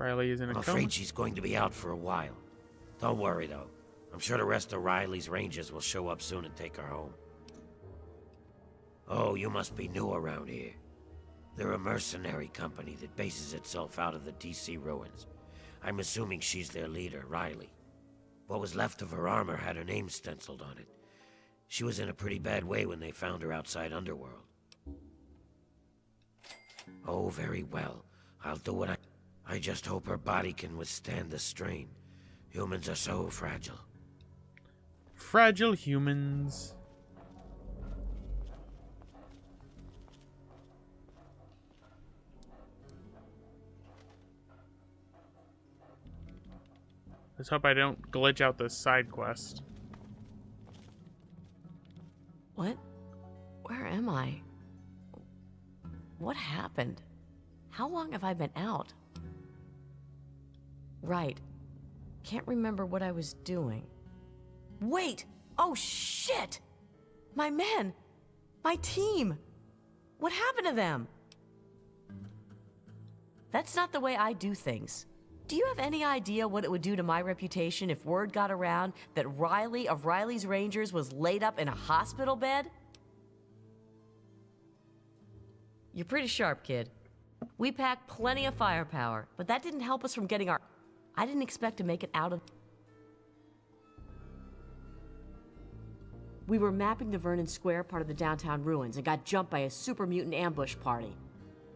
Riley is in a I'm coma. afraid she's going to be out for a while. Don't worry, though. I'm sure the rest of Riley's rangers will show up soon and take her home. Oh, you must be new around here. They're a mercenary company that bases itself out of the DC ruins. I'm assuming she's their leader, Riley. What was left of her armor had her name stenciled on it. She was in a pretty bad way when they found her outside Underworld. Oh, very well. I'll do what I just hope her body can withstand the strain. Humans are so fragile. Fragile humans. Let's hope I don't glitch out this side quest. What? Where am I? What happened? How long have I been out? Right. Can't remember what I was doing. Wait! Oh, shit! My men! My team! What happened to them? That's not the way I do things. Do you have any idea what it would do to my reputation if word got around that Riley of Riley's Rangers was laid up in a hospital bed? You're pretty sharp, kid. We packed plenty of firepower, but that didn't help us from getting our... I didn't expect to make it out of... We were mapping the Vernon Square part of the downtown ruins and got jumped by a super mutant ambush party.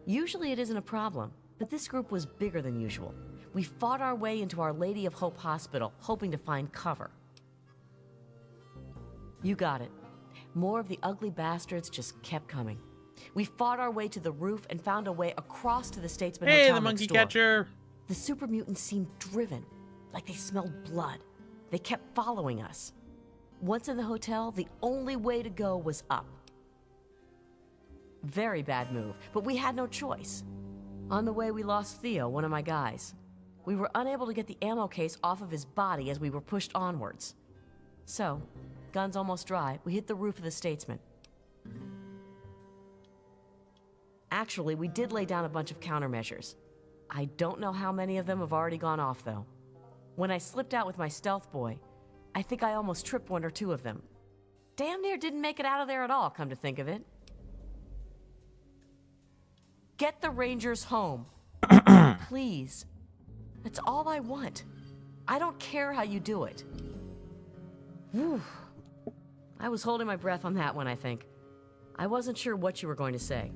Usually it isn't a problem, but this group was bigger than usual. We fought our way into Our Lady of Hope Hospital, hoping to find cover. You got it. More of the ugly bastards just kept coming. We fought our way to the roof and found a way across to the Statesman Hotel Hey, the next monkey door. catcher! The super mutants seemed driven, like they smelled blood. They kept following us. Once in the hotel, the only way to go was up. Very bad move, but we had no choice. On the way, we lost Theo, one of my guys. We were unable to get the ammo case off of his body as we were pushed onwards. So, guns almost dry, we hit the roof of the Statesman. Actually, we did lay down a bunch of countermeasures. I don't know how many of them have already gone off, though. When I slipped out with my stealth boy, I think I almost tripped one or two of them. Damn near didn't make it out of there at all, come to think of it. Get the Rangers home. Please. That's all I want. I don't care how you do it. Whew. I was holding my breath on that one, I think. I wasn't sure what you were going to say.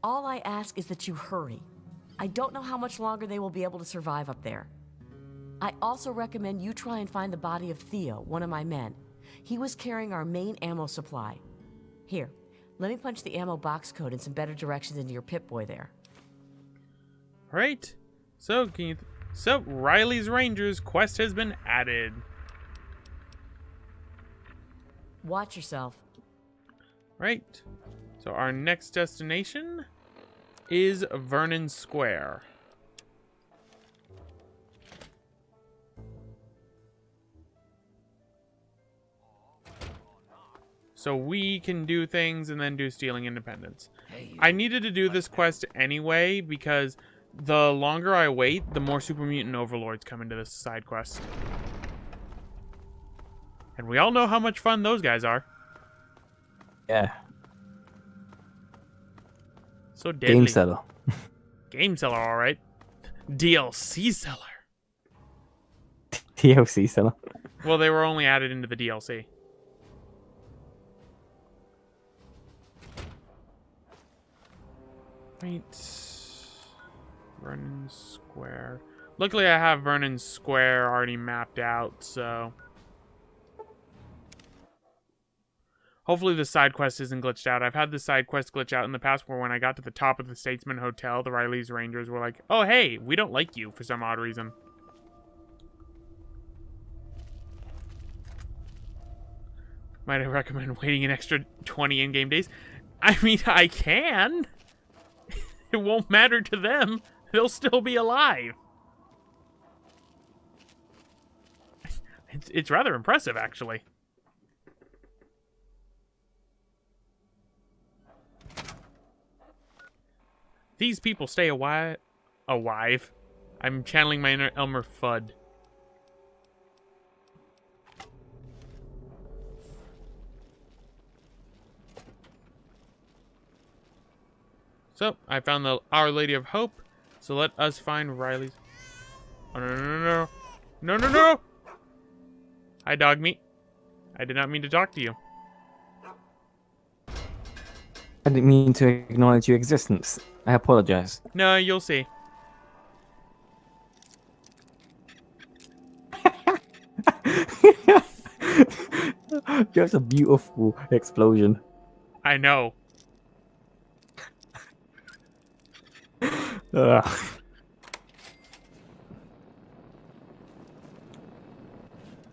All I ask is that you hurry. I don't know how much longer they will be able to survive up there. I also recommend you try and find the body of Theo, one of my men. He was carrying our main ammo supply. Here, let me punch the ammo box code and some better directions into your Pip-Boy there. Right. So, Riley's Rangers quest has been added. Watch yourself. Right. So our next destination is Vernon Square. So we can do things and then do Stealing Independence. I needed to do this quest anyway because the longer I wait, the more Super Mutant Overlords come into this side quest. And we all know how much fun those guys are. Yeah. So deadly. Game seller. Game seller, alright. DLC seller. DLC seller. Well, they were only added into the DLC. Right. Vernon Square. Luckily, I have Vernon Square already mapped out, so... Hopefully the side quest isn't glitched out. I've had the side quest glitch out in the past where when I got to the top of the Statesman Hotel, the Riley's Rangers were like, oh, hey, we don't like you for some odd reason. Might I recommend waiting an extra 20 in-game days? I mean, I can. It won't matter to them. They'll still be alive. It's rather impressive, actually. These people stay alive. I'm channeling my inner Elmer Fudd. So, I found the Our Lady of Hope. So let us find Riley's. Oh, no, no, no, no. No, no, no! Hi, dog meat. I did not mean to talk to you. I didn't mean to acknowledge your existence. I apologize. No, you'll see. Just a beautiful explosion. I know. Ugh.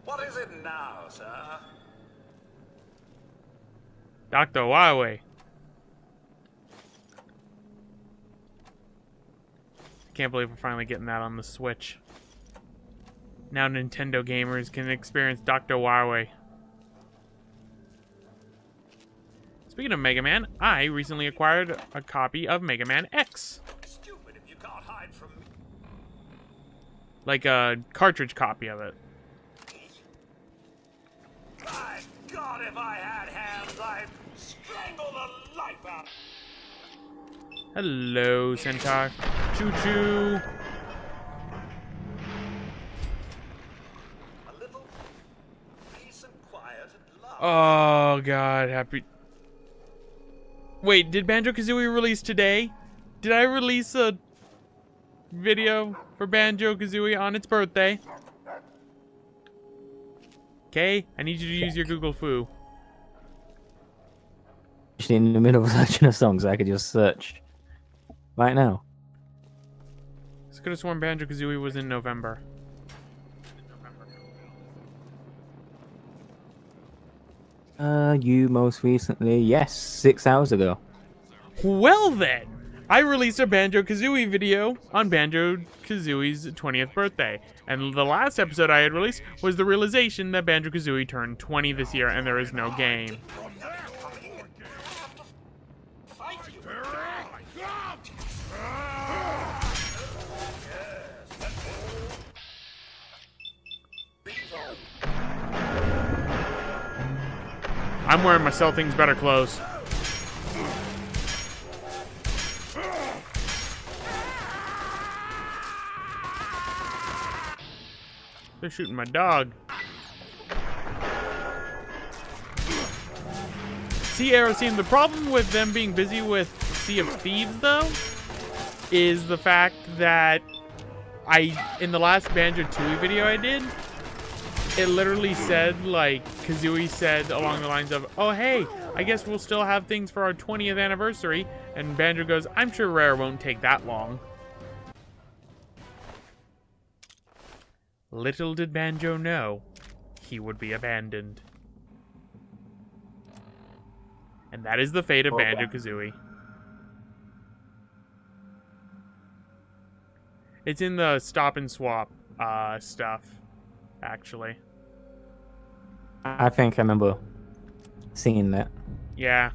What is it now, sir? Dr. Huawei. Can't believe we're finally getting that on the Switch. Now Nintendo gamers can experience Dr. Huawei. Speaking of Mega Man, I recently acquired a copy of Mega Man X. Stupid if you can't hide from me. Like a cartridge copy of it. My God, if I had hands, I'd strangle the life out. Hello, Centaur. Choo-choo. A little peace and quiet at last. Oh, God. Happy... Wait, did Banjo-Kazooie release today? Did I release a video for Banjo-Kazooie on its birthday? Okay, I need you to use your Google Foo. Actually, in the middle of searching a song, so I could just search right now. I could have sworn Banjo-Kazooie was in November. You most recently, yes, 6 hours ago. Well then, I released a Banjo-Kazooie video on Banjo-Kazooie's 20th birthday. And the last episode I had released was the realization that Banjo-Kazooie turned 20 this year and there is no game. I'm wearing my Sell Things Better clothes. They're shooting my dog. See, Aerosteam, the problem with them being busy with Sea of Thieves, though, is the fact that in the last Banjo-Tooie video I did, it literally said, like, Kazooie said along the lines of, oh, hey, I guess we'll still have things for our 20th anniversary. And Banjo goes, I'm sure Rare won't take that long. Little did Banjo know, he would be abandoned. And that is the fate of Banjo-Kazooie. It's in the stop and swap stuff, actually. I think I remember seeing that. Yeah.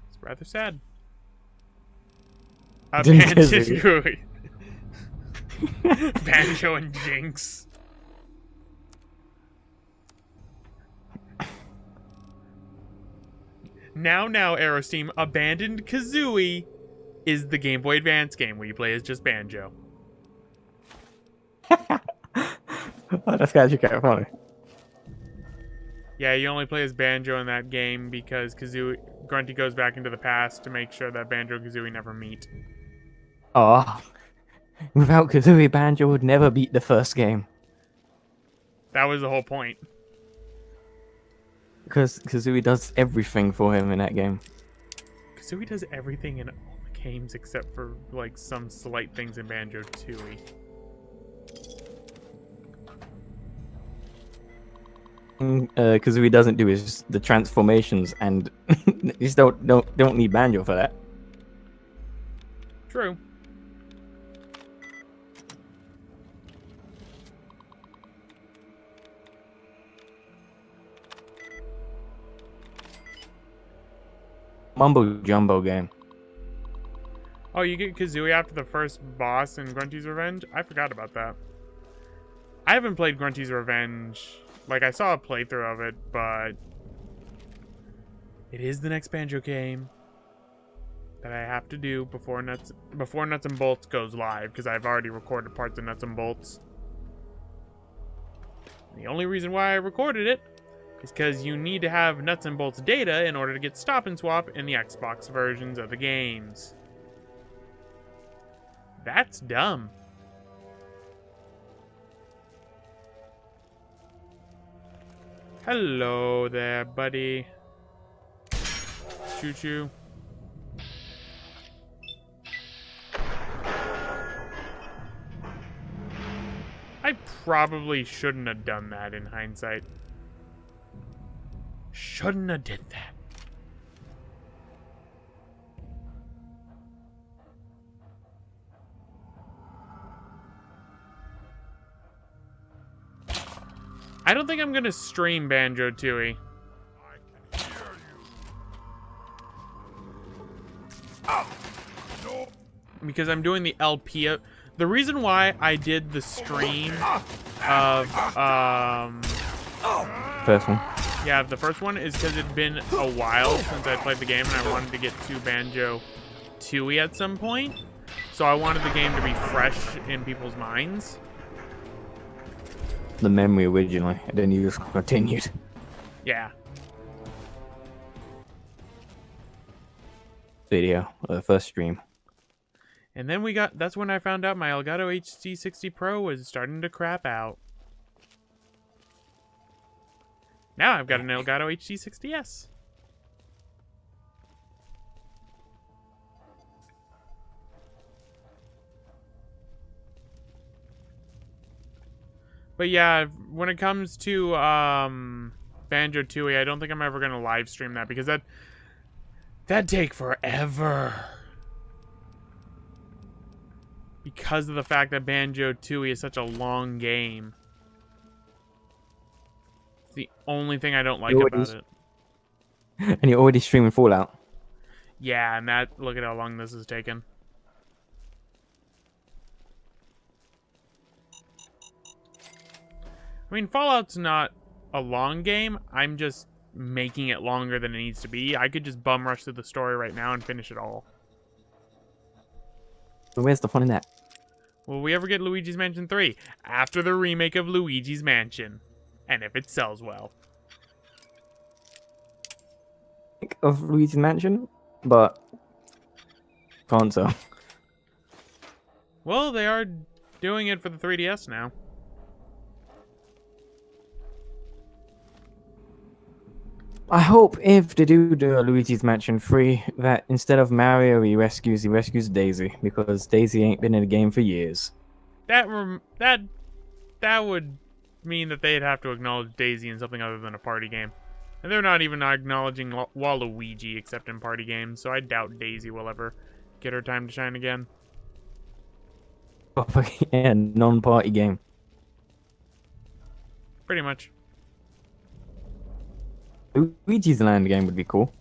It's rather sad. Banjo-Kazooie. Banjo and Jinx. Now, Aerosteam, Abandoned Kazooie is the Game Boy Advance game where you play as just Banjo. Oh, that's actually kind of funny. Yeah, you only play as Banjo in that game because Grunty goes back into the past to make sure that Banjo-Kazooie never meet. Oh, without Kazooie, Banjo would never beat the first game. That was the whole point. Because Kazooie does everything for him in that game. Kazooie does everything in all the games except for, like, some slight things in Banjo-Tooie. Kazooie doesn't do is the transformations, and you just don't need Banjo for that. True. Mumbo Jumbo game. Oh, you get Kazooie after the first boss in Grunty's Revenge? I forgot about that. I haven't played Grunty's Revenge. Like, I saw a playthrough of it, but... it is the next Banjo game that I have to do before Nuts and Bolts goes live, because I've already recorded parts of Nuts and Bolts. The only reason why I recorded it is because you need to have Nuts and Bolts data in order to get Stop and Swap in the Xbox versions of the games. That's dumb. Hello there, buddy. Choo-choo. I probably shouldn't have done that in hindsight. Shouldn't have did that. I don't think I'm gonna stream Banjo-Tooie. Because I'm doing the LP. The reason why I did the stream of First one. yeah, the first one is because it'd been a while since I played the game and I wanted to get to Banjo-Tooie at some point. So I wanted the game to be fresh in people's minds. The memory originally, and then you just continued. Yeah. Video, the first stream. And then that's when I found out my Elgato HD60 Pro was starting to crap out. Now I've got an Elgato HD60S. But yeah, when it comes to Banjo-Tooie, I don't think I'm ever gonna live stream that because that'd take forever. Because of the fact that Banjo-Tooie is such a long game. It's the only thing I don't like about it. And you're already streaming Fallout. Yeah, and look at how long this is taking. I mean, Fallout's not a long game. I'm just making it longer than it needs to be. I could just bum rush through the story right now and finish it all. So where's the fun in that? Will we ever get Luigi's Mansion 3? After the remake of Luigi's Mansion. And if it sells well. Think of Luigi's Mansion, but console. Well, they are doing it for the 3DS now. I hope if they do a Luigi's Mansion 3, that instead of Mario he rescues Daisy, because Daisy ain't been in the game for years. That would mean that they'd have to acknowledge Daisy in something other than a party game. And they're not even acknowledging Waluigi except in party games, so I doubt Daisy will ever get her time to shine again. Yeah, non-party game. Pretty much. Luigi's Land game would be cool,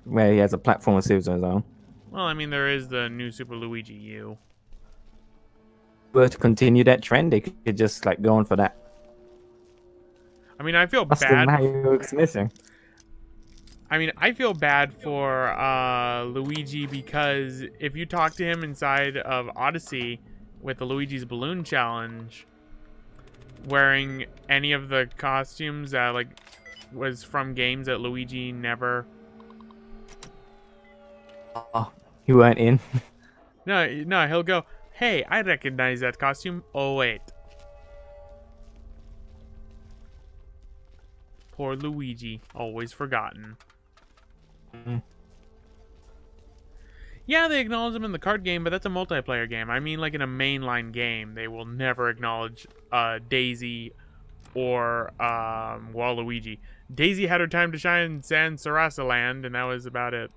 where he has a platform series on his own. Well, I mean, there is the new Super Luigi U. Were to continue that trend, they could just like go on for that. I mean, I feel That's the bad. Mario it's missing. I mean, I feel bad for Luigi because if you talk to him inside of Odyssey with the Luigi's Balloon Challenge, wearing any of the costumes that like was from games that Luigi never. Oh, you weren't in. No, he'll go, "Hey, I recognize that costume. Oh wait." Poor Luigi, always forgotten. Mm. Yeah, they acknowledge him in the card game, but that's a multiplayer game. I mean, like in a mainline game, they will never acknowledge Daisy or Waluigi. Daisy had her time to shine in San Sarasa Land, and that was about it.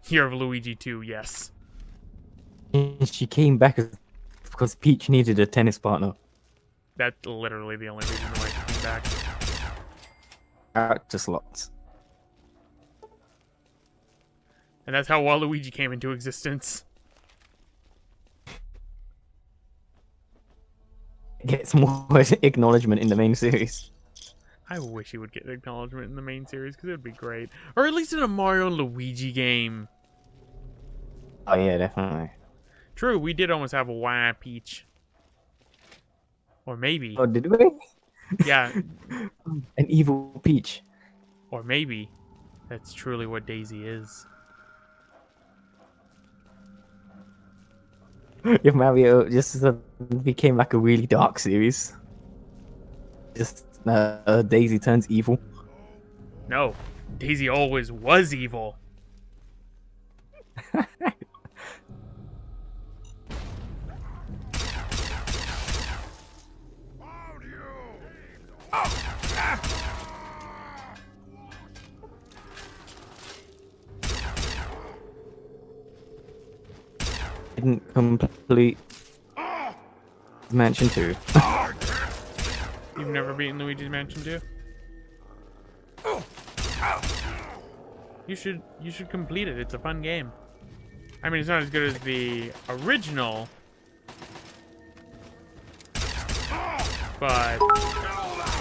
Year of Luigi 2, yes. She came back because Peach needed a tennis partner. That's literally the only reason why she came back. Character slots. And that's how Waluigi came into existence. Gets more acknowledgement in the main series. I wish he would get acknowledgement in the main series, because it would be great. Or at least in a Mario and Luigi game. Oh yeah, definitely. True, we did almost have a Wah Peach. Or maybe. Oh, did we? Yeah. An evil Peach. Or maybe that's truly what Daisy is. If Mario just became like a really dark series. Just Daisy turns evil. No, Daisy always was evil. Didn't complete Mansion 2. You've never beaten Luigi's Mansion 2? You should complete it. It's a fun game. I mean, it's not as good as the original, but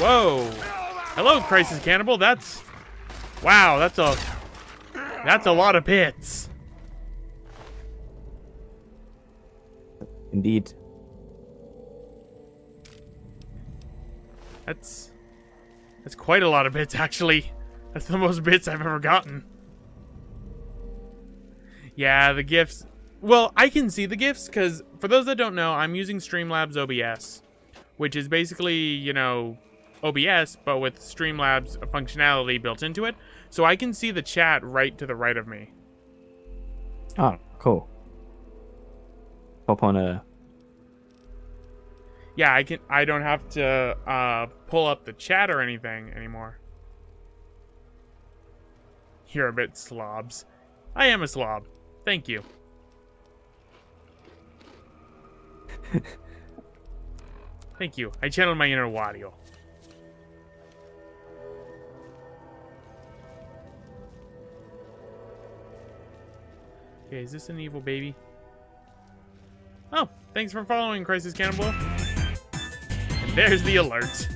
whoa! Hello, Crisis Cannibal. Wow. That's a lot of bits. Indeed. That's quite a lot of bits, actually. That's the most bits I've ever gotten. Yeah, the GIFs. Well, I can see the GIFs, because for those that don't know, I'm using Streamlabs OBS, which is basically, you know, OBS, but with Streamlabs functionality built into it. So I can see the chat right to the right of me. Oh, cool. Pop on a... Yeah, I don't have to pull up the chat or anything anymore. You're a bit slobs. I am a slob. Thank you. Thank you. I channeled my inner Wario. Okay, is this an evil baby? Oh, thanks for following, Crisis Cannibal. And there's the alert.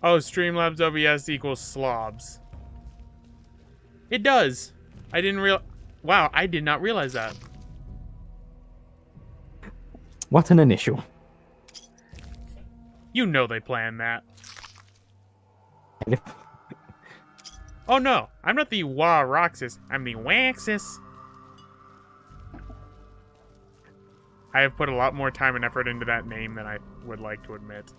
Oh, Streamlabs OBS equals slobs. It does. I didn't Wow, I did not realize that. What an initial. You know they planned that. Oh no, I'm not the Wa-Roxas, I'm the Waxus. I have put a lot more time and effort into that name than I would like to admit.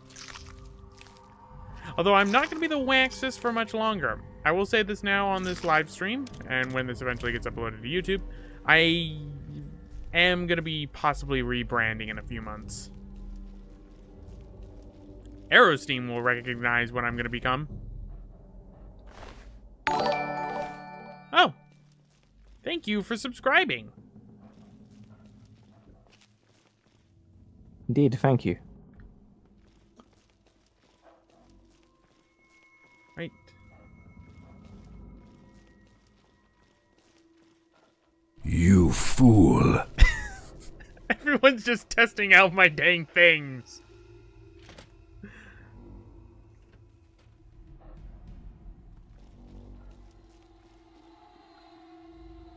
Although I'm not going to be the Waxus for much longer. I will say this now on this live stream, and when this eventually gets uploaded to YouTube, I am going to be possibly rebranding in a few months. Aerosteam will recognize what I'm going to become. Oh, thank you for subscribing. Indeed, thank you. Right. You fool. Everyone's just testing out my dang things.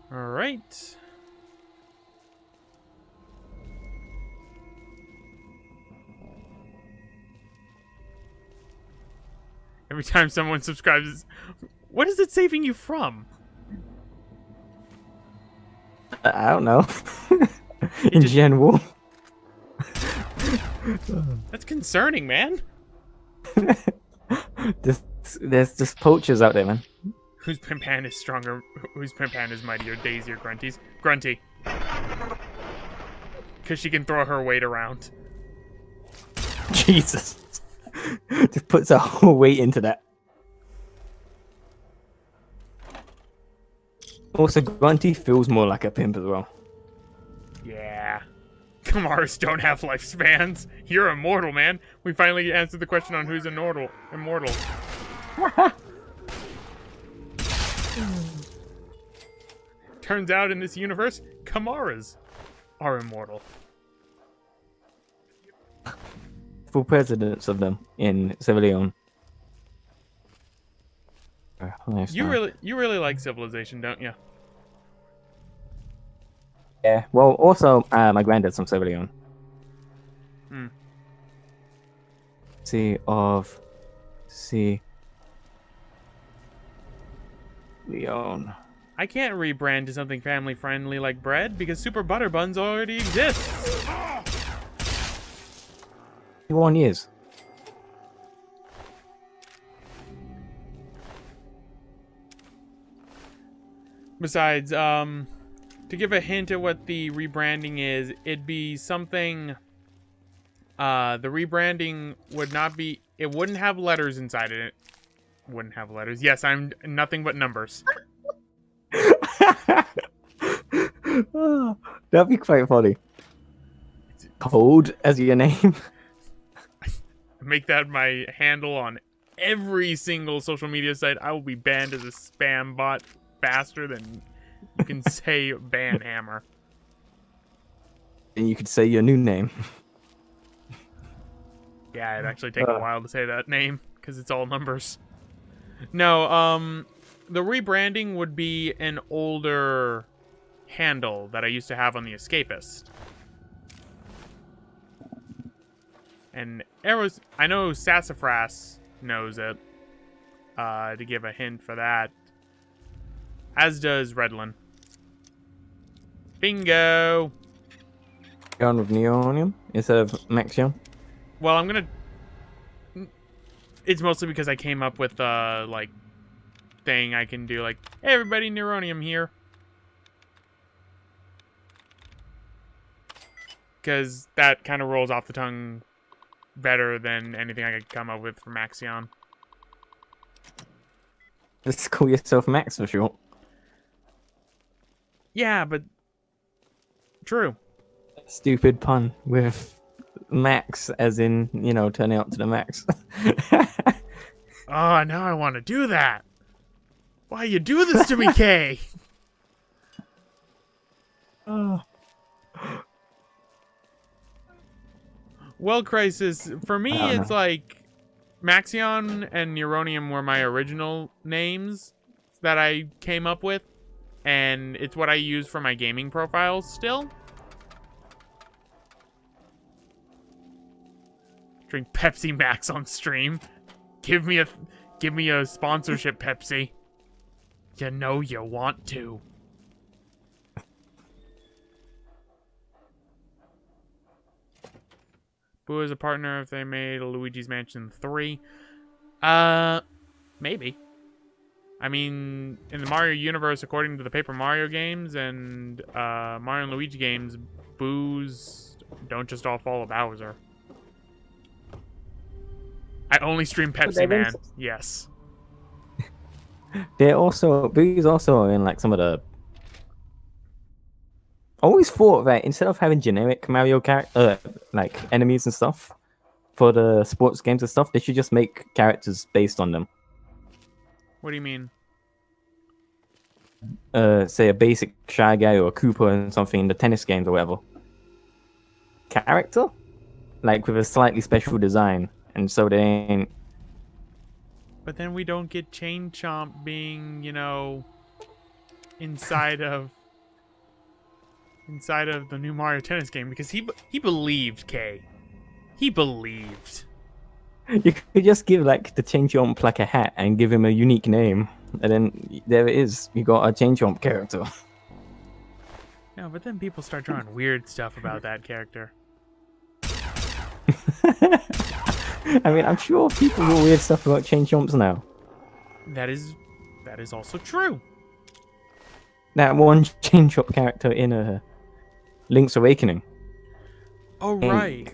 All right. Every time someone subscribes, what is it saving you from? I don't know. In general. That's concerning, man. There's just poachers out there, man. Whose Pimpan is stronger? Whose Pimpan is mightier? Daisy or Grunty's? Grunty. Because she can throw her weight around. Jesus. Just puts a whole weight into that. Also, Grunty feels more like a pimp as well. Yeah. Kamars don't have lifespans. You're immortal, man. We finally answered the question on who's immortal. Turns out in this universe, Kamaras are immortal. Full presidents of them in Civilion. You really like Civilization, don't you? Yeah. Well, also my granddad's from Civilion. Hmm. Leon. I can't rebrand to something family friendly like bread because Super Butter Buns already exist. 1 years. Besides, to give a hint at what the rebranding is, it'd be something. The rebranding would not be. It wouldn't have letters inside it. Wouldn't have letters. Yes, I'm nothing but numbers. That'd be quite funny. Code as your name. Make that my handle on every single social media site. I will be banned as a spam bot faster than you can say ban hammer. And you could say your new name. Yeah, it'd actually take a while to say that name because it's all numbers. No, the rebranding would be an older handle that I used to have on the Escapist. And I know Sassafras knows it, to give a hint for that. As does Redlin. Bingo! Going with Neronium instead of Maxion. Well, I'm gonna... It's mostly because I came up with like, thing I can do, like, hey everybody, Neronium here. Because that kind of rolls off the tongue better than anything I could come up with for Maxion. Just call yourself Max for short. Yeah, but... True. Stupid pun with Max, as in, you know, turning out to the max. Oh, now I want to do that. Why you do this to me, Kay? Well, Crisis, for me, it's like Maxion and Neronium were my original names that I came up with, and it's what I use for my gaming profiles still. Drink Pepsi Max on stream. Give me a sponsorship, Pepsi. You know you want to. Boo is a partner if they made a Luigi's Mansion 3. Maybe. I mean, in the Mario universe, according to the Paper Mario games and Mario and Luigi games, Boos don't just all follow Bowser. I only stream Pepsi Man. Yes. They're also Boo's also in like some of the. I always thought that instead of having generic Mario like enemies and stuff for the sports games and stuff, they should just make characters based on them. What do you mean? Say a basic Shy Guy or a Koopa and something in the tennis games or whatever. Character? Like with a slightly special design. And so they ain't... But then we don't get Chain Chomp being, you know, inside of the new Mario Tennis game because he believed, Kay. He believed. You could just give like the Chain Chomp like a hat and give him a unique name, and then there it is. You got a Chain Chomp character. No, but then people start drawing weird stuff about that character. I mean, I'm sure people do weird stuff about Chain Chomps now. That is also true. That one Chain Chomp character in Link's Awakening. Oh, right.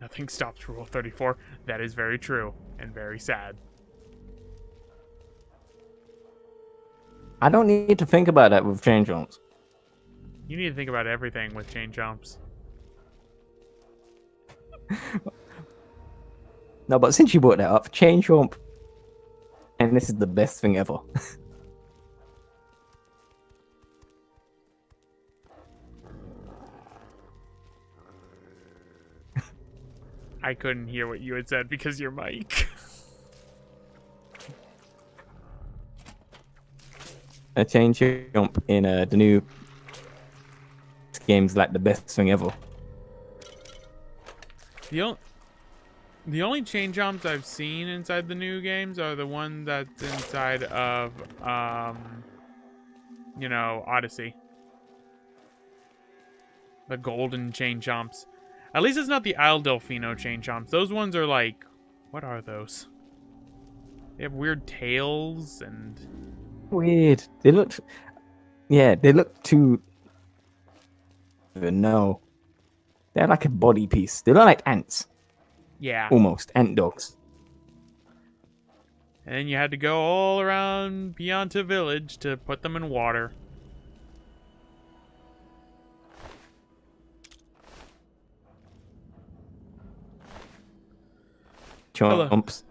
Nothing stops Rule 34. That is very true and very sad. I don't need to think about that with Chain Chomps. You need to think about everything with chain jumps. No, but since you brought that up, chain jump, and this is the best thing ever. I couldn't hear what you had said because your mic. A chain jump in the new game's like the best thing ever. The only chain jumps I've seen inside the new games are the one that's inside of, you know, Odyssey. The golden chain jumps. At least it's not the Isle Delfino chain jumps. Those ones are like, what are those? They have weird tails and... Weird. They looked... Yeah, they look too... No. They're like a body piece. They look like ants. Yeah. Almost. Ant dogs. And then you had to go all around Pianta Village to put them in water. Chomps.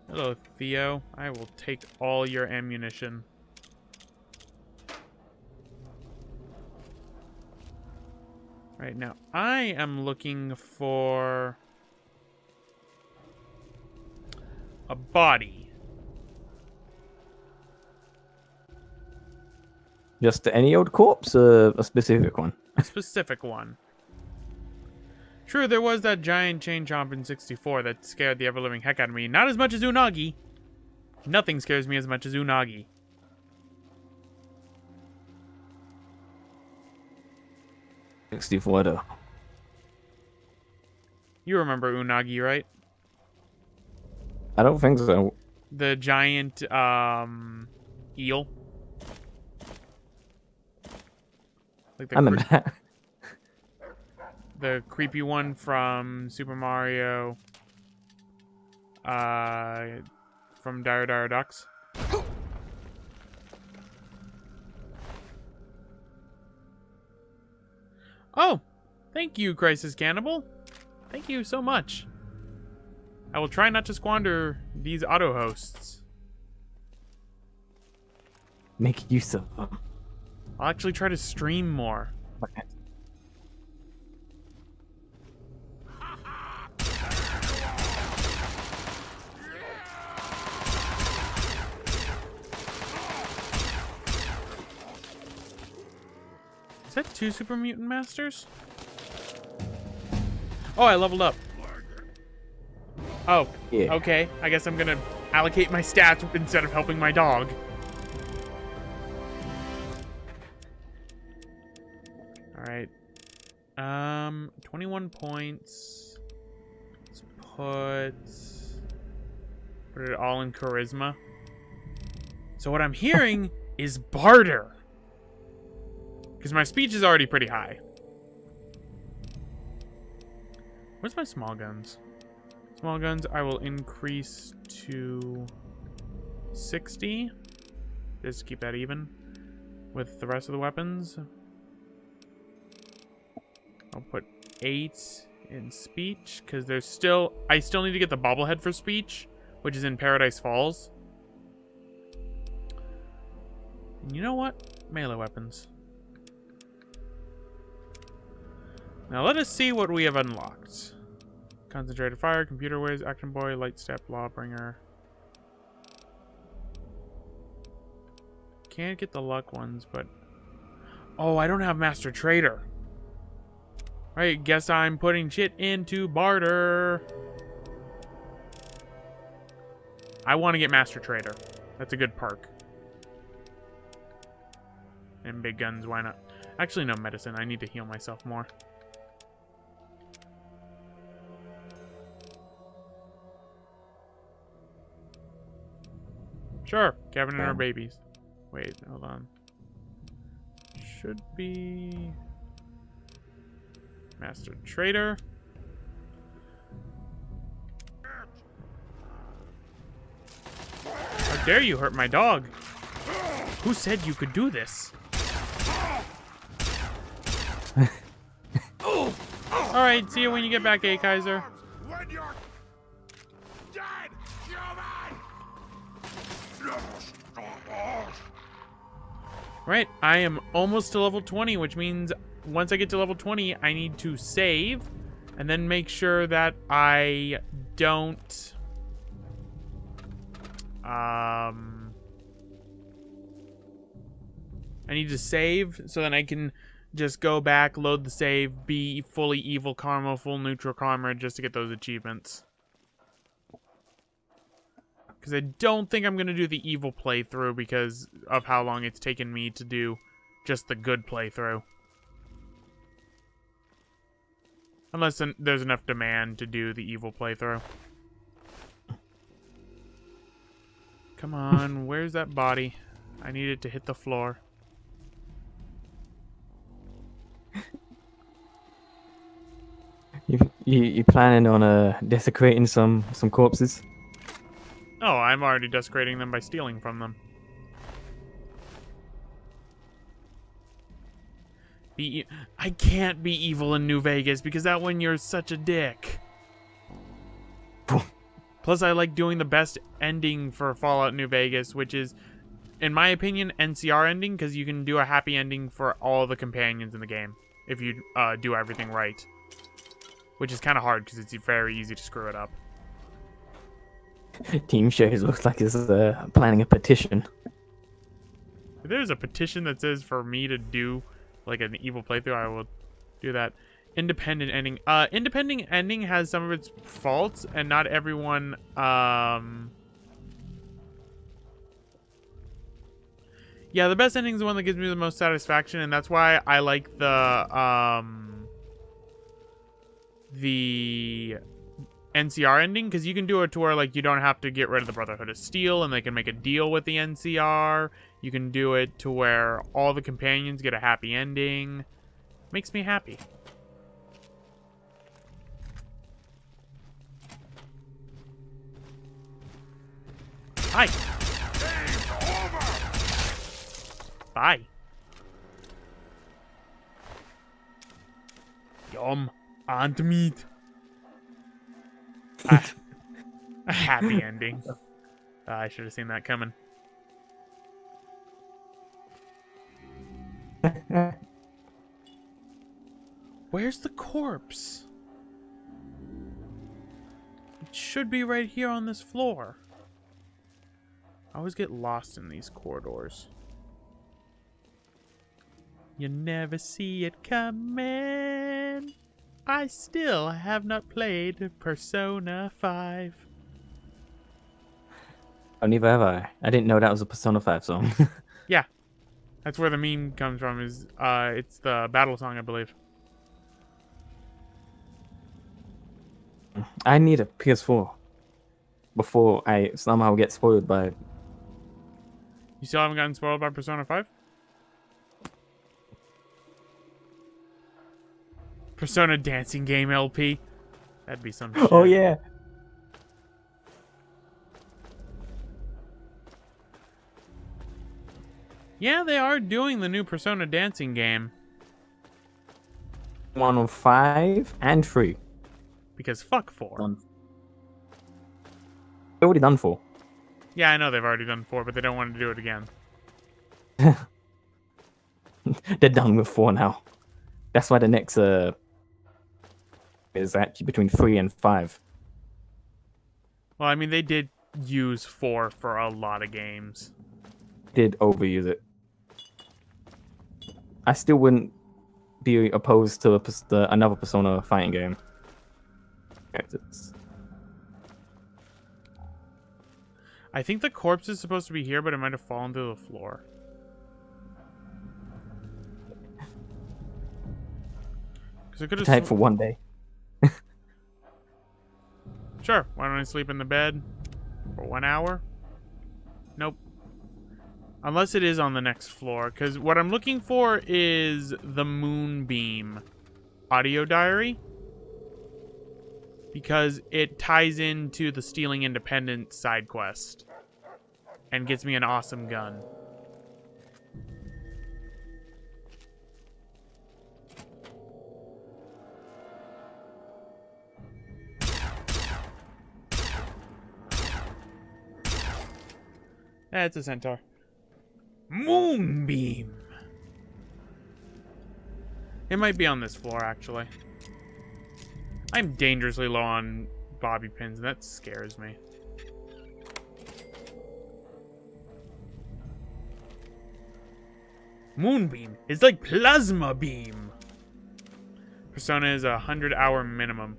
Hello, Theo. I will take all your ammunition. Right now, I am looking for a body. Just any old corpse, a specific one. A specific one. True, there was that giant chain chomp in 64 that scared the ever-living heck out of me. Not as much as Unagi. Nothing scares me as much as Unagi. $64 though. You remember Unagi, right? I don't think so. The giant, eel. Like I remember that. the creepy one from Super Mario, from Dire Dire Ducks. Oh, thank you, Crisis Cannibal. Thank you so much. I will try not to squander these auto hosts. Make use of them. I'll actually try to stream more. Okay. Is that 2 Super Mutant Masters? Oh, I leveled up. Oh, Yeah. okay. I guess I'm gonna allocate my stats instead of helping my dog. Alright. 21 points. Let's put it all in charisma. So what I'm hearing is barter. Because my speech is already pretty high. Where's my small guns? Small guns I will increase to 60. Just to keep that even with the rest of the weapons. I'll put 8 in speech because I still need to get the bobblehead for speech, which is in Paradise Falls. And you know what? Melee weapons. Now let us see what we have unlocked. Concentrated fire, computer whiz, action boy, light step, lawbringer. Can't get the luck ones, but... Oh, I don't have Master Trader. Right, guess I'm putting shit into barter. I want to get Master Trader. That's a good perk. And big guns, why not? Actually, no medicine. I need to heal myself more. Sure, Kevin and her babies. Wait, hold on. Should be... Master Trader. How dare you hurt my dog? Who said you could do this? Alright, see you when you get back, A. Kaiser. When you're dead, human! Right, I am almost to level 20, which means once I get to level 20, I need to save and then make sure that I don't... I need to save so then I can just go back, load the save, be fully evil karma, full neutral karma, just to get those achievements. Because I don't think I'm going to do the evil playthrough because of how long it's taken me to do just the good playthrough. Unless there's enough demand to do the evil playthrough. Come on, where's that body? I need it to hit the floor. You planning on desecrating some corpses? Oh, I'm already desecrating them by stealing from them. I can't be evil in New Vegas because that one you're such a dick. Plus, I like doing the best ending for Fallout New Vegas, which is, in my opinion, NCR ending, because you can do a happy ending for all the companions in the game if you do everything right. Which is kind of hard because it's very easy to screw it up. Team Shares looks like it's planning a petition. If there's a petition that says for me to do like an evil playthrough, I will do that. Independent ending. Independent ending has some of its faults, and not everyone. Yeah, the best ending is the one that gives me the most satisfaction, and that's why I like the NCR ending, because you can do it to where like you don't have to get rid of the Brotherhood of Steel, and they can make a deal with the NCR. You can do it to where all the companions get a happy ending. Makes me happy. Hi. Bye. Yum. And meat. A happy ending. I should have seen that coming. Where's the corpse? It should be right here on this floor. I always get lost in these corridors. You never see it coming. I still have not played Persona 5. Oh, neither have I. I didn't know that was a Persona 5 song. Yeah. That's where the meme comes from, is it's the battle song, I believe. I need a PS4 before I somehow get spoiled by it. You still haven't gotten spoiled by Persona 5? Persona dancing game LP. That'd be some shit. Oh yeah. Yeah, they are doing the new Persona dancing game. 1 on 5 and 3. Because fuck 4. They've already done 4. Yeah, I know they've already done 4, but they don't want to do it again. They're done with 4 now. That's why the next is actually between 3 and 5. Well, I mean, they did use 4 for a lot of games. Did overuse it. I still wouldn't be opposed to another Persona fighting game. I think the corpse is supposed to be here, but it might have fallen to the floor. Because it could have. Type for one day. Sure. Why don't I sleep in the bed for 1 hour? Nope. Unless it is on the next floor. Because what I'm looking for is the Moonbeam audio diary. Because it ties into the Stealing Independence side quest. And gets me an awesome gun. That's a centaur. Moonbeam. It might be on this floor, actually. I'm dangerously low on bobby pins, and that scares me. Moonbeam is like plasma beam. Persona is a 100-hour minimum.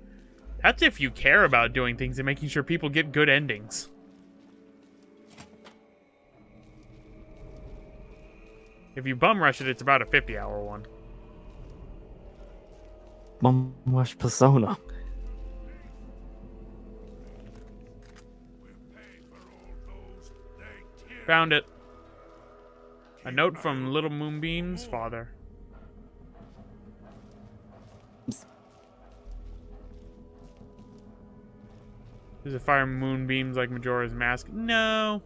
That's if you care about doing things and making sure people get good endings. If you bum rush it, it's about a 50-hour one. Bum rush Persona. Found it. A note from Little Moonbeam's father. Does it fire moonbeams like Majora's Mask? No.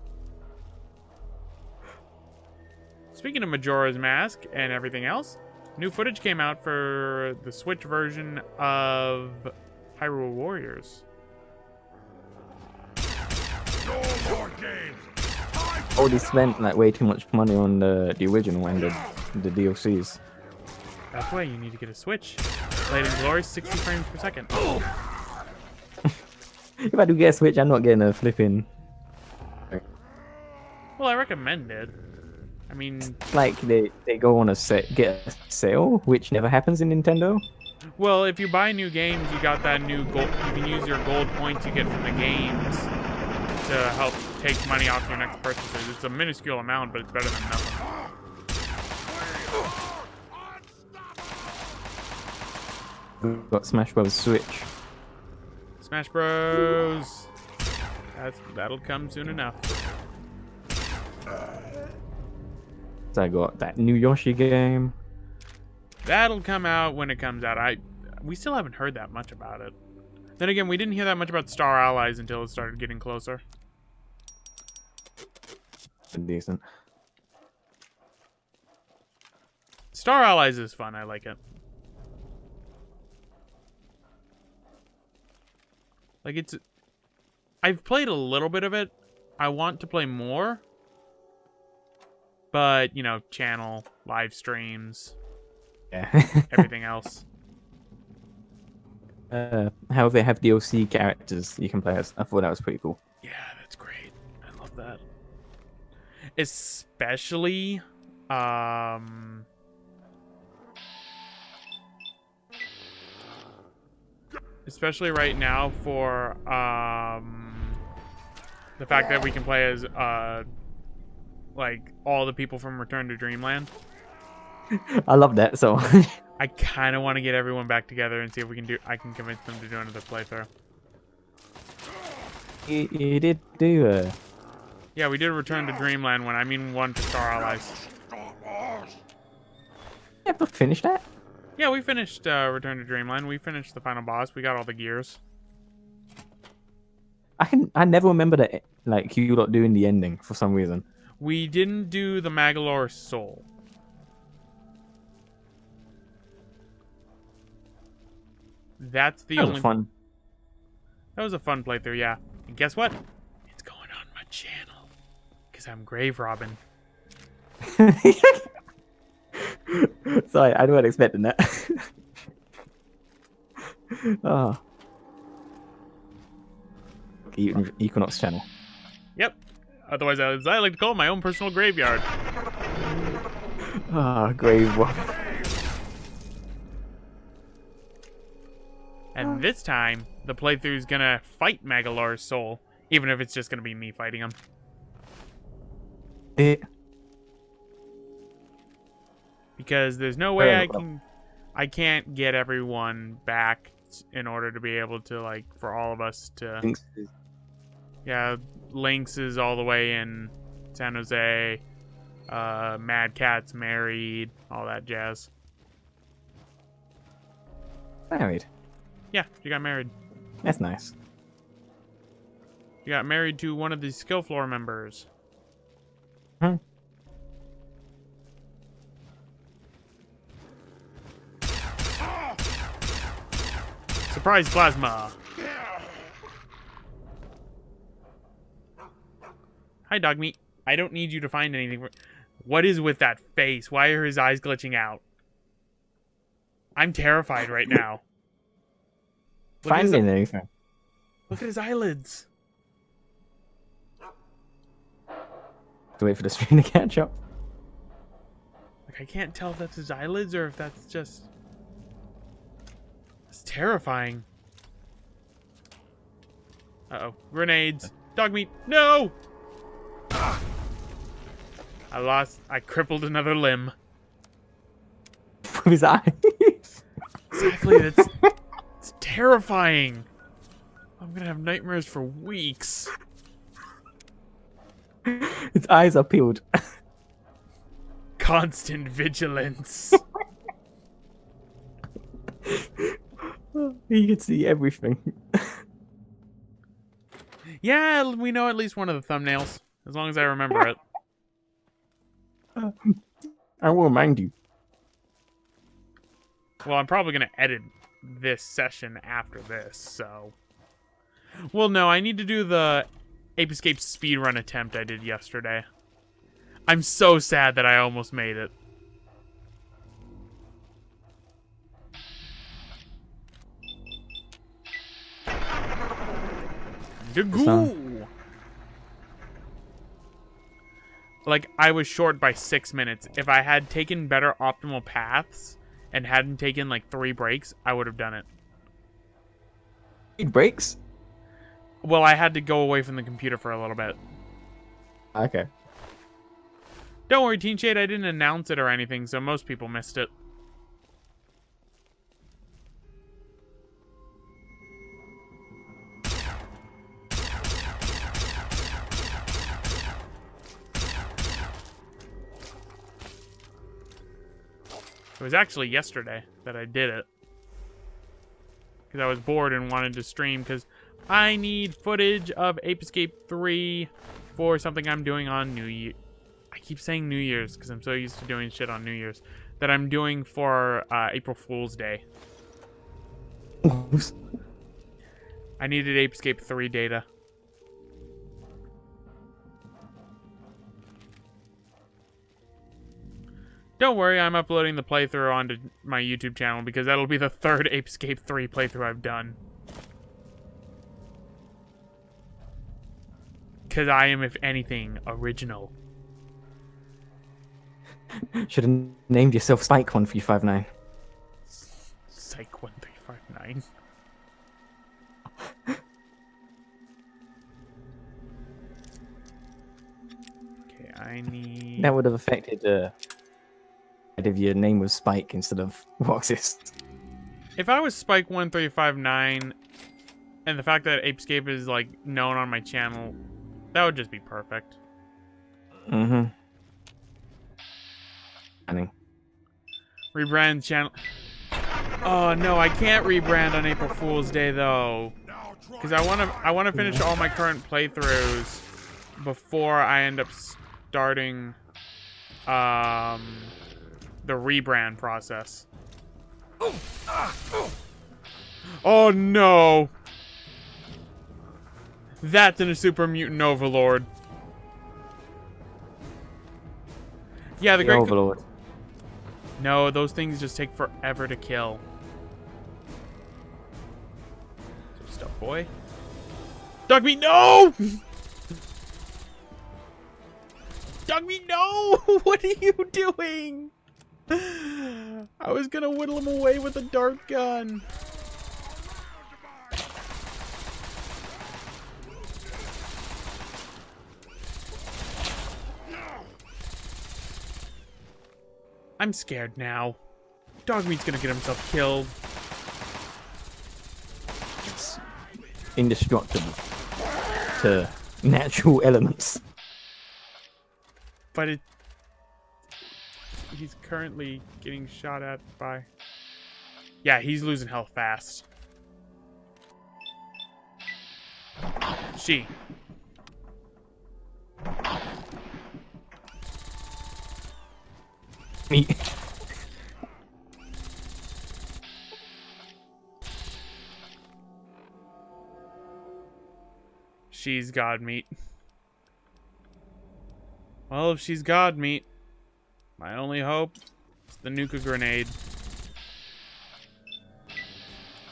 Speaking of Majora's Mask and everything else, new footage came out for the Switch version of Hyrule Warriors. No more games. Already spent like way too much money on the original and the DLCs. That's why you need to get a Switch. Played in glorious 60 frames per second. If I do get a Switch, I'm not getting a flipping. Well, I recommend it. I mean, Like they go on get a sale, which never happens in Nintendo. well, if you buy new games, you got that new gold. You can use your gold points you get from the games to help take money off your next purchases. It's a minuscule amount, but it's better than nothing. We've got Smash Bros. Switch. Smash Bros. That'll come soon enough. So I got that new Yoshi game. That'll come out when it comes out. We still haven't heard that much about it. Then again, we didn't hear that much about Star Allies until it started getting closer. Decent. Star Allies is fun. I like it. Like I've played a little bit of it. I want to play more. But, you know, channel, live streams, Yeah. everything else. How they have DLC characters you can play as. I thought that was pretty cool. Yeah, that's great. I love that. Especially, especially right now for, the fact that we can play as, like, all the people from Return to Dreamland. I love that. So I kind of want to get everyone back together and see if we can I can convince them to do another playthrough. you did do Yeah, we did Return to Dreamland one. I mean one for Star Allies. you ever finish that? Yeah, we finished Return to Dreamland. We finished the final boss. We got all the gears. I never remember that like you lot doing the ending for some reason. We didn't do the Magalore Soul. That's the That only was fun. That was a fun playthrough, yeah. And guess what? It's going on my channel. Because I'm Grave Robin. Sorry, I wasn't expecting that. Oh. Equinox channel. Yep. Otherwise, as I like to call it, my own personal graveyard. Ah, grave one. And this time, the playthrough's gonna fight Magalore's soul, even if it's just gonna be me fighting him. Because there's no way I can't get everyone back in order to be able to, like, for all of us to... Yeah, Lynx is all the way in San Jose. Mad Cat's married, all that jazz. Married. Yeah, she got married. That's nice. She got married to one of the skill floor members. Hmm. Surprise plasma. Hi, dog meat. I don't need you to find anything. What is with that face? Why are his eyes glitching out? I'm terrified right now. Finding anything. Look at his eyelids. To wait for the stream to catch up. Like, I can't tell if that's his eyelids or if that's just... It's terrifying. Uh-oh. Grenades. Dog meat. No! I crippled another limb. With his eyes. Exactly. It's terrifying. I'm gonna have nightmares for weeks. His eyes are peeled. Constant vigilance. You can see everything. Yeah, we know at least one of the thumbnails. As long as I remember it. I will remind you. Well, I'm probably going to edit this session after this, so... Well, no, I need to do the Ape Escape speedrun attempt I did yesterday. I'm so sad that I almost made it. Dagoo! Like, I was short by 6 minutes. If I had taken better optimal paths and hadn't taken, like, 3 breaks, I would have done it. Need breaks? Well, I had to go away from the computer for a little bit. Okay. Don't worry, Teen Shade, I didn't announce it or anything, so most people missed it. It was actually yesterday that I did it. Because I was bored and wanted to stream, because I need footage of Ape Escape 3 for something I'm doing on New Year. I keep saying New Year's, because I'm so used to doing shit on New Year's. That I'm doing for April Fool's Day. I needed Ape Escape 3 data. Don't worry, I'm uploading the playthrough onto my YouTube channel because that'll be the 3rd Ape Escape 3 playthrough I've done. Because I am, if anything, original. Should have named yourself Spike 1359. Psych 1359. Okay, I need... That would have affected if your name was Spike instead of Roxas. If I was Spike 1359, and the fact that Ape Escape is, like, known on my channel, that would just be perfect. Mm-hmm. Funny. Rebrand channel. Oh no, I can't rebrand on April Fool's Day though, because I want to finish all my current playthroughs before I end up starting the rebrand process. Oh no! That's in a super mutant overlord. Yeah, the great Overlord. No, those things just take forever to kill. Stuff, boy. Dog meat, no! Dog meat, no! What are you doing? I was gonna whittle him away with a dart gun. I'm scared now. Dog meat's gonna get himself killed. It's indestructible to natural elements. But he's currently getting shot at by... Yeah, he's losing health fast. She. Me. She's god meat. Well, if she's god meat, my only hope is the nuka grenade.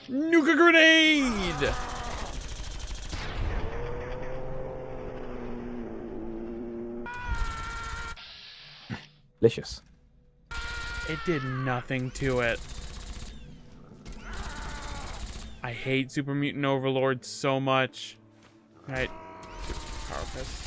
Nuka grenade! Delicious. It did nothing to it. I hate Super Mutant Overlord so much. Right. Power Fist.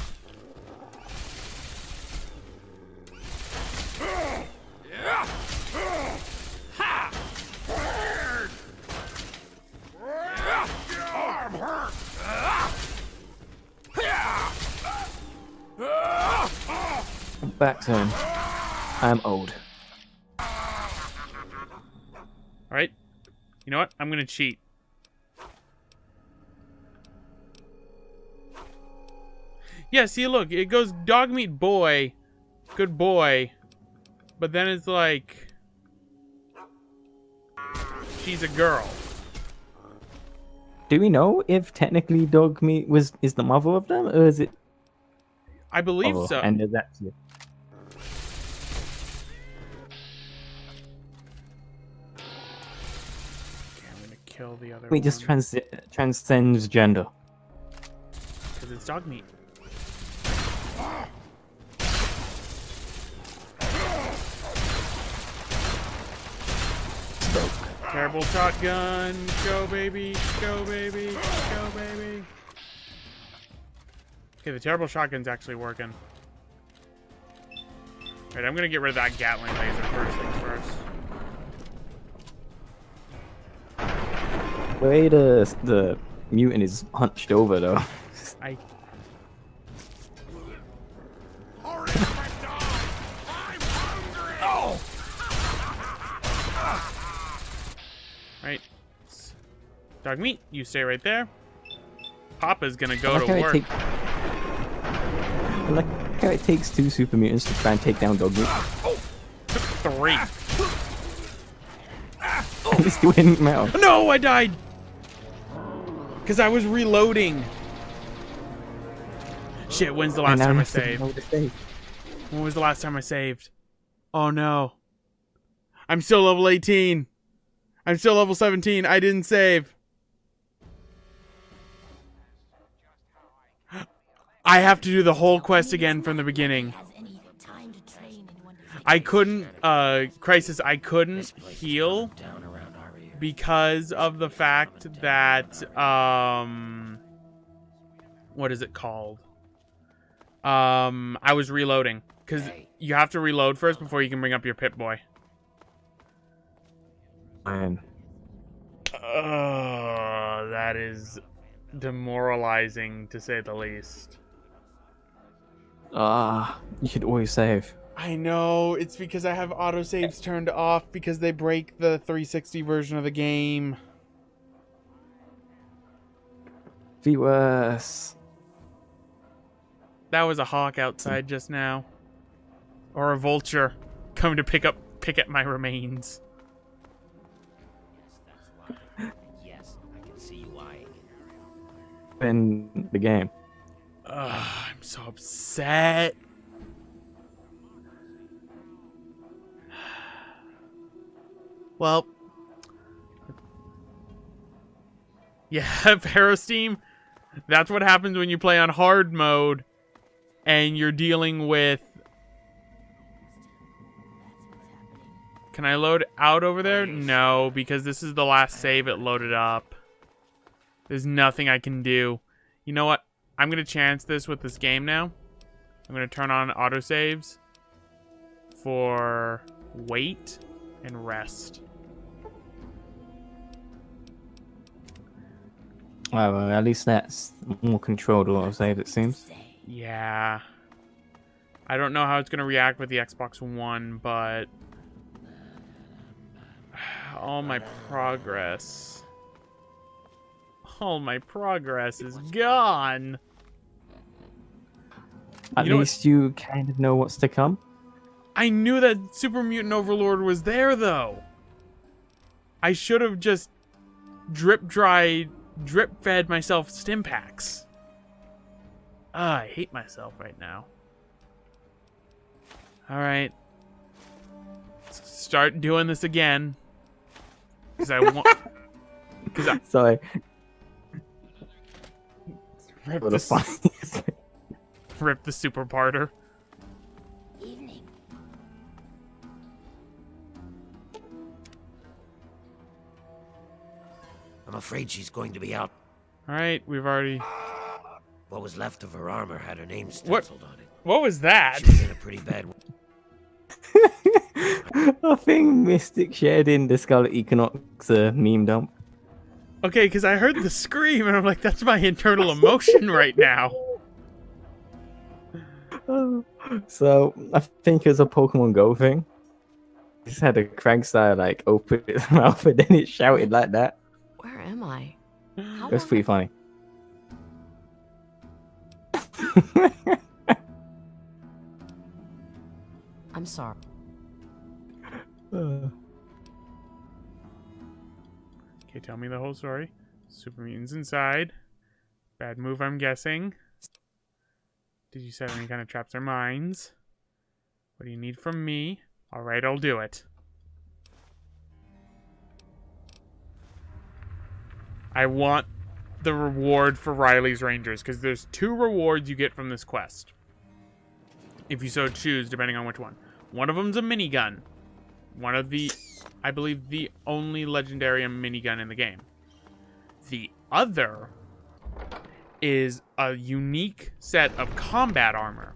Back zone. I'm old. Alright. You know what? I'm gonna cheat. Yeah, see, look. It goes dog meat boy. Good boy. But then it's like... she's a girl. Do we know if technically dog meat is the mother of them, or is it? I believe so. And is actually. Okay, I'm gonna kill the other We one. just transcends gender. Because it's dog meat. Terrible shotgun. Go, baby. Go, baby. Go, baby. Okay, the terrible shotgun's actually working. Alright, I'm gonna get rid of that Gatling laser first things first. The way the mutant is hunched over though. I... Right. Dog meat, you stay right there. Papa's gonna go to work. I like how it takes 2 super mutants to try and take down dog meat. Took 3. At least it didn't matter. No, I died! Because I was reloading. Shit, when's the last time I saved? When was the last time I saved? Oh no. I'm still level 18. I'm still level 17. I didn't save. I have to do the whole quest again from the beginning. I couldn't, Crisis, I couldn't heal because of the fact that, what is it called? I was reloading. Because you have to reload first before you can bring up your Pip-Boy. Man. That is demoralizing, to say the least. You should always save. I know, it's because I have autosaves turned off because they break the 360 version of the game. Be worse. That was a hawk outside just now. Or a vulture coming to pick at my remains. Yes, I can see you eyeing it. In the game. I'm so upset. Well, yeah, Parasteam, that's what happens when you play on hard mode and you're dealing with... Can I load out over there? No, because this is the last save it loaded up. There's nothing I can do. You know what? I'm going to chance this with this game now. I'm going to turn on autosaves for wait and rest. Well, at least that's more controlled autosave, it seems. Yeah. I don't know how it's going to react with the Xbox One, but... all my progress. All my progress is gone. At least you kind of know what's to come. I knew that Super Mutant Overlord was there, though. I should have just drip-fed myself stim packs. I hate myself right now. All right. Let's start doing this again. Because I want. Sorry. Rip What the, a funny. rip the super parter. Evening. I'm afraid she's going to be out. All right, we've already. What was left of her armor had her name stenciled on it. What was that? She was in a pretty bad way. I think Mystic shared in the Scarlet Equinox meme dump. Okay, because I heard the scream and I'm like, that's my internal emotion right now. So I think it was a Pokemon Go thing. It just had a Kragstyle like open its mouth and then it shouted like that. Where am I? How It was long- pretty funny. I'm sorry. Okay, tell me the whole story. Super mutants inside. Bad move, I'm guessing. Did you set any kind of traps or mines? What do you need from me? Alright, I'll do it. I want the reward for Riley's Rangers, because there's 2 rewards you get from this quest. If you so choose, depending on which one. One of them's a minigun. One of the, I believe, the only legendary minigun in the game. The other is a unique set of combat armor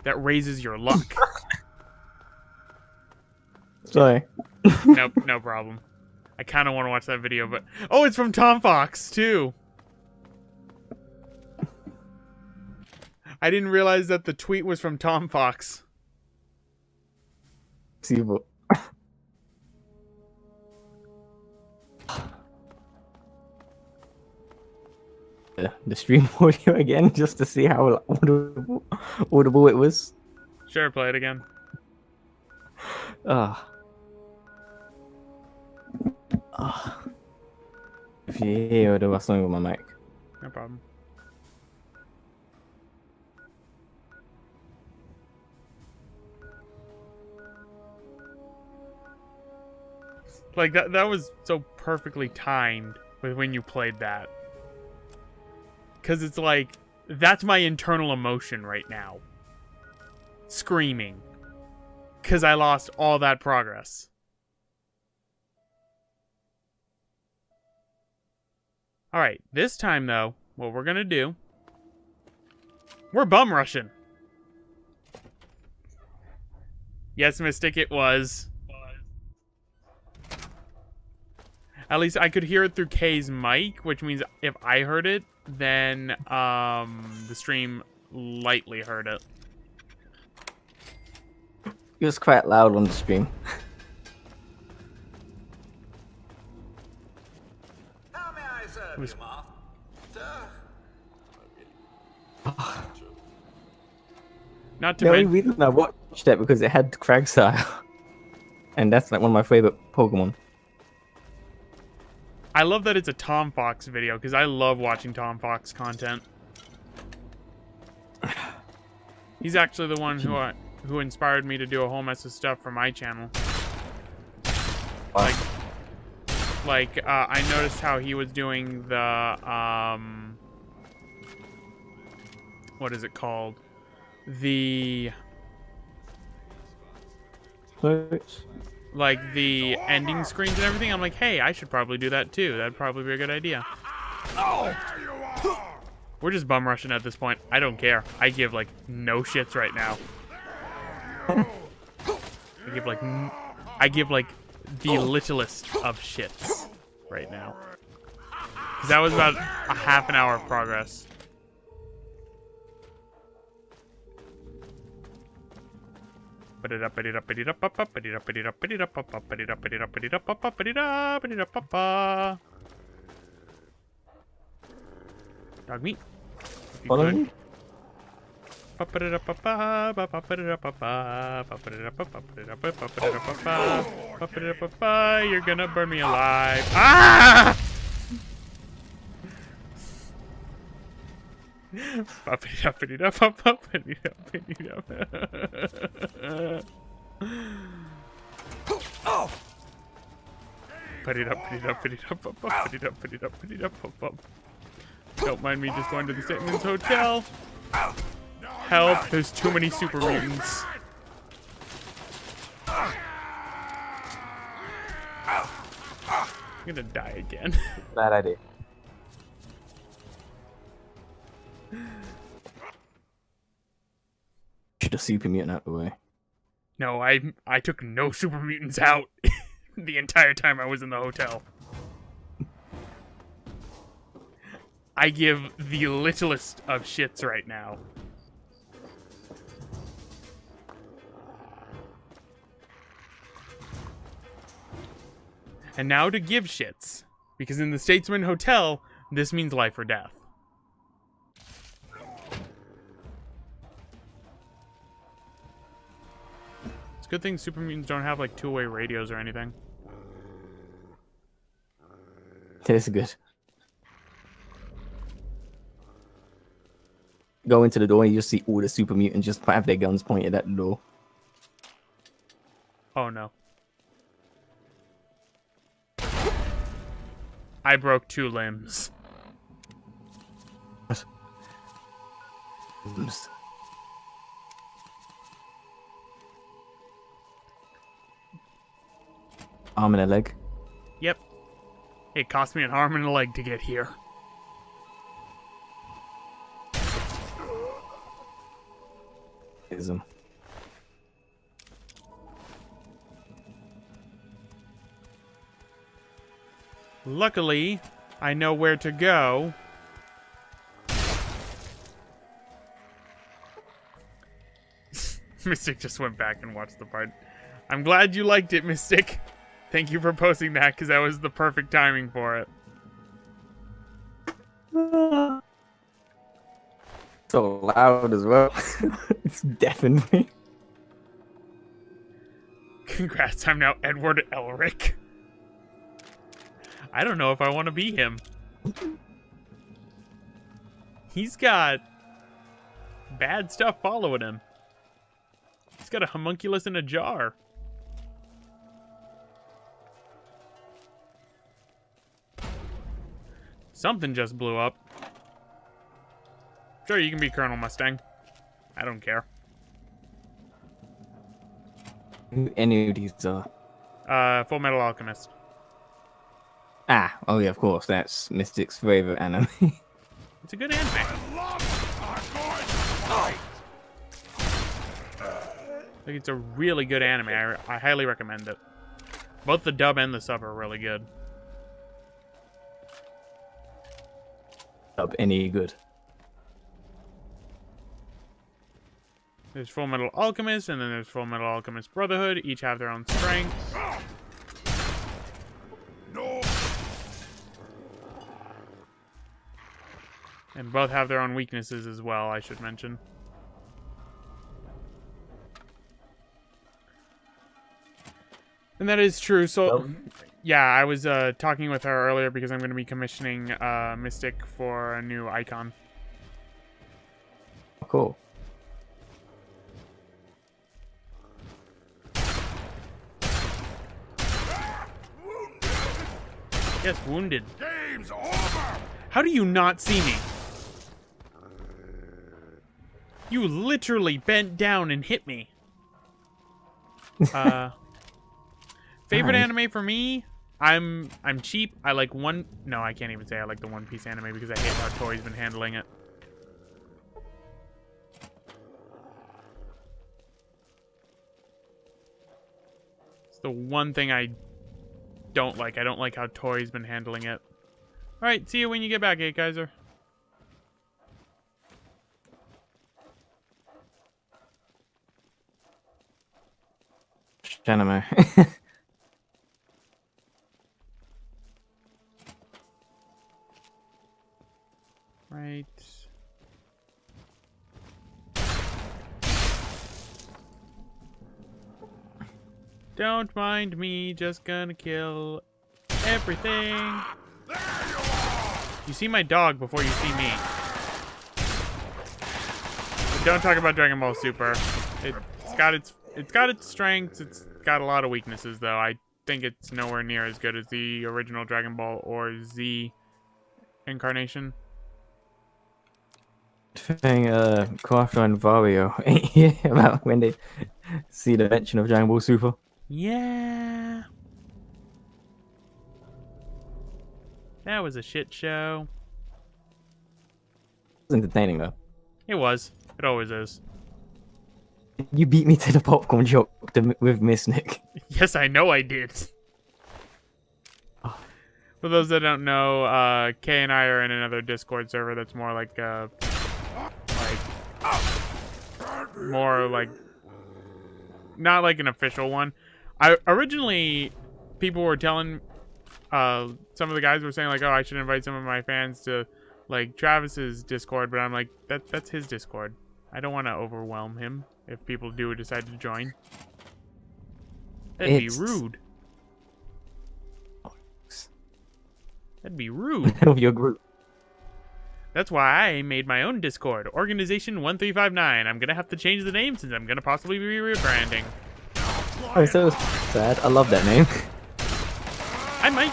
that raises your luck. Sorry. Nope, no problem. I kind of want to watch that video, but... Oh, it's from Tom Fox, too! I didn't realize that the tweet was from Tom Fox. See what? The stream audio again, just to see how audible it was. Sure, play it again. If you hear the rustling with my mic. No problem. Like, that was so perfectly timed with when you played that. Because it's like, that's my internal emotion right now. Screaming. Because I lost all that progress. Alright, this time though, what we're gonna do... We're bum rushing. Yes, Mystic, it was. At least I could hear it through Kay's mic, which means if I heard it, then the stream lightly heard it. It was quite loud on the stream. How may I serve Was- you, master? Not to The only mention... reason I watched it because it had Kragstyle. And that's like one of my favorite Pokemon. I love that it's a Tom Fox video, because I love watching Tom Fox content. He's actually the one who inspired me to do a whole mess of stuff for my channel. Like, I noticed how he was doing the, what is it called? The, like, the ending screens and everything. I'm like, hey, I should probably do that too. That'd probably be a good idea. We're just bum rushing at this point. I don't care. I give, like, no shits right now. I give, like, the littlest of shits right now. 'Cause that was about a half an hour of progress. Dog meat. If you Follow could. me? You're gonna burn me alive. Ah! Up it up it up up up it up it up. Oh! Put it up it up it up up up it up it up it up up up. Don't mind me just going to the Stateman's Hotel. Help! There's too many super mutants. I'm gonna die again. Bad idea. Should have super mutant out the way. No, I took no super mutants out the entire time I was in the hotel. I give the littlest of shits right now. And now to give shits. Because in the Statesman Hotel, this means life or death. It's a good thing super mutants don't have like two-way radios or anything. That is good. Go into the door and you just see all the super mutants just have their guns pointed at the door. Oh no. I broke 2 limbs. Arm and a leg. Yep. It cost me an arm and a leg to get here. Ism. Luckily, I know where to go. Mystic just went back and watched the part. I'm glad you liked it, Mystic. Thank you for posting that, because that was the perfect timing for it. So loud as well. It's deafening me. Congrats, I'm now Edward Elric. I don't know if I want to be him. He's got bad stuff following him. He's got a homunculus in a jar. Something just blew up. Sure, you can be Colonel Mustang. I don't care. Any of these Full Metal Alchemist. Ah, oh yeah, of course. That's Mystic's favorite anime. It's a good anime. Like, it's a really good anime. I highly recommend it. Both the dub and the sub are really good. Any good? There's Full Metal Alchemist, and then there's Full Metal Alchemist Brotherhood. Each have their own strengths. No! And both have their own weaknesses as well, I should mention. And that is true. So, yeah, I was talking with her earlier because I'm going to be commissioning Mystic for a new icon. Cool. Yes, wounded. Game's over! How do you not see me? You literally bent down and hit me. Favorite Nice. anime for me? I'm cheap. I like one. No, I can't even say I like the One Piece anime because I hate how Toei's been handling it. It's the one thing I don't like. I don't like how Toei's been handling it. All right, see you when you get back, Kaiser. Anime. Right. Don't mind me, just gonna kill everything. You see my dog before you see me. don't talk about Dragon Ball Super. It's got its strengths. It's got a lot of weaknesses, though. I think it's nowhere near as good as the original Dragon Ball or Z incarnation. Thing, Crafter and Vario ain't here about when they see the mention of Dragon Ball Super. Yeah. That was a shit show. It was entertaining though. It was. It always is. You beat me to the popcorn joke with Miss Nick. Yes, I know I did. For those that don't know, Kay and I are in another Discord server that's more like not like an official one. Originally people were telling some of the guys were saying like, oh, I should invite some of my fans to like Travis's Discord, but I'm like, that's his Discord. I don't want to overwhelm him if people do decide to join. That'd be rude. That'd be rude. Of your group. That's why I made my own Discord, Organization 1359. I'm gonna have to change the name since I'm gonna possibly be rebranding. Oh, so sad. I love that name. I might.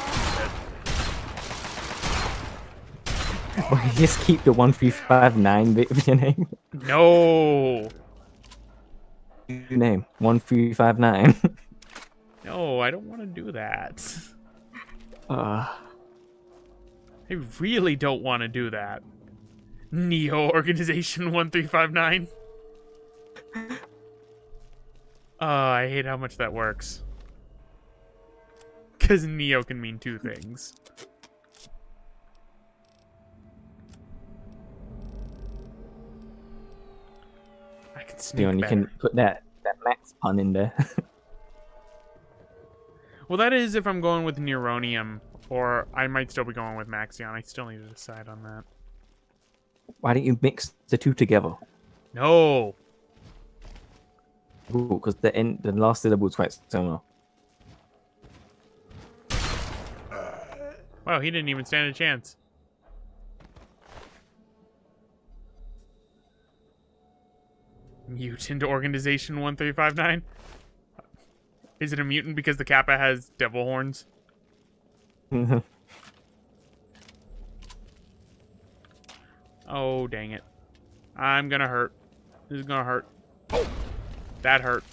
Why you just keep the 1359 bit of your name? No. Your name 1359. No, I don't want to do that. uh I really don't want to do that. Neo Organization 1359. I hate how much that works. Because Neo can mean two things. I can sneak you can put that Max pun in there. Well, that is if I'm going with Neronium, or I might still be going with Maxion. I still need to decide on that. Why don't you mix the two together? No. Because the last syllable is quite similar. Wow, he didn't even stand a chance. Mutant Organization 1359? Is it a mutant because the Kappa has devil horns? Oh, dang it. I'm gonna hurt. This is gonna hurt. That hurt.